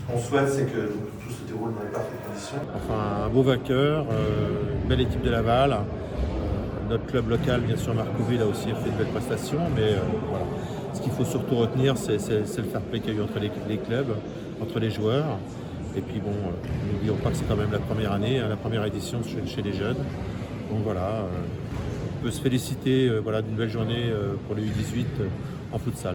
qu'on souhaite, c'est que tout se déroule dans les parfaites conditions. Enfin, un beau vainqueur, une belle équipe de Laval. Notre club local, bien sûr, Marcouville, a aussi fait de belles prestations, mais voilà. Ce qu'il faut surtout retenir, c'est le fair play qu'il y a eu entre les clubs, entre les joueurs. Et puis bon, n'oublions pas que c'est quand même la première année, la première édition chez les jeunes. Donc voilà, on peut se féliciter voilà, d'une belle journée pour les U18 en futsal.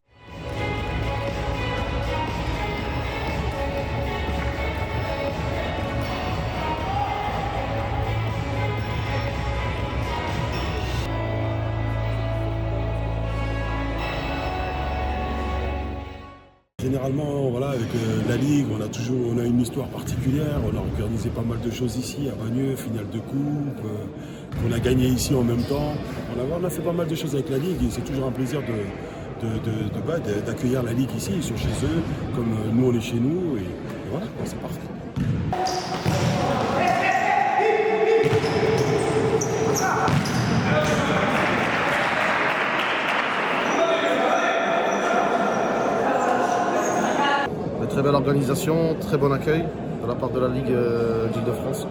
Généralement, voilà, avec la Ligue, on a une histoire particulière. On a organisé pas mal de choses ici, à Bagneux, finale de coupe, qu'on a gagné ici en même temps. On a fait pas mal de choses avec la Ligue et c'est toujours un plaisir d'accueillir la Ligue ici. Ils sont chez eux, comme nous on est chez nous. Et voilà, c'est parfait. Très belle organisation, très bon accueil de la part de la Ligue d'Île-de-France.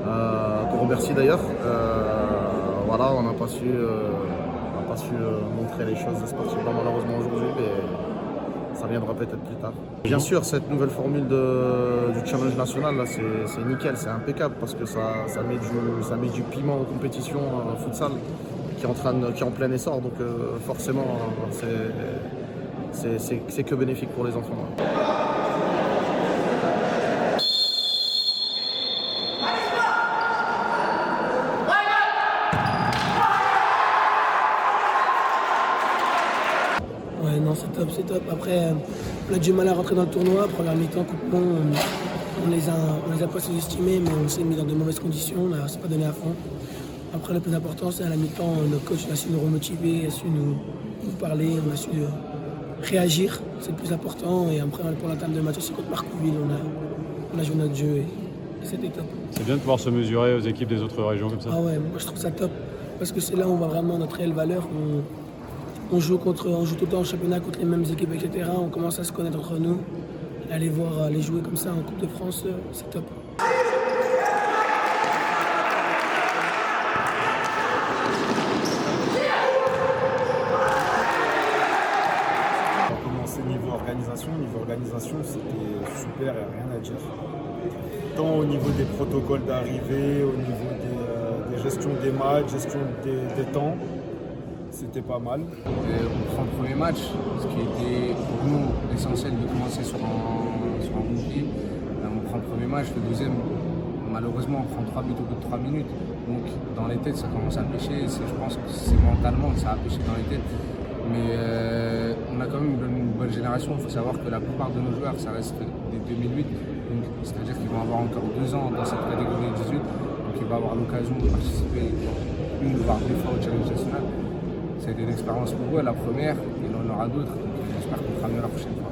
Qu'on remercie d'ailleurs. Voilà, on n'a pas su montrer les choses sportivement malheureusement aujourd'hui, mais ça viendra peut-être plus tard. Bien sûr, cette nouvelle formule du challenge national, là, c'est nickel, c'est impeccable parce que ça met du piment aux compétitions futsal qui est en plein essor. Donc forcément, c'est que bénéfique pour les enfants. Ouais, non, c'est top, c'est top. Après, on a du mal à rentrer dans le tournoi. Première mi-temps, coup de pont, on les a pas sous-estimés, mais on s'est mis dans de mauvaises conditions. On s'est pas donné à fond. Après, le plus important, c'est à la mi-temps, le coach a su nous remotiver, a su nous parler, on a su réagir. C'est le plus important. Et après, pour la table de match aussi contre Marcouville, on a joué notre jeu et c'était top. C'est bien de pouvoir se mesurer aux équipes des autres régions comme ça. Ah ouais, moi je trouve ça top. Parce que c'est là où on voit vraiment notre réelle valeur. On joue tout le temps en championnat contre les mêmes équipes, etc. On commence à se connaître entre nous. Aller voir les jouer comme ça en Coupe de France, c'est top. On va commencer niveau organisation. Niveau organisation, c'était super, il n'y a rien à dire. Tant au niveau des protocoles d'arrivée, au niveau des gestions des matchs, gestion des temps. C'était pas mal. On prend le premier match, ce qui était pour nous essentiel de commencer sur un bon pied. On prend le premier match, le deuxième, malheureusement, on prend 3 buts au bout de 3 minutes. Donc dans les têtes, ça commence à pêcher. Je pense que c'est mentalement que ça a pêché dans les têtes. Mais on a quand même une bonne génération. Il faut savoir que la plupart de nos joueurs, ça reste des 2008. C'est-à-dire qu'ils vont avoir encore 2 ans dans cette catégorie 18. Donc ils vont avoir l'occasion de participer une voire 2 fois au challenge national. Ça a été une expérience pour eux, la première, et il en aura d'autres. J'espère qu'on fera mieux la prochaine fois.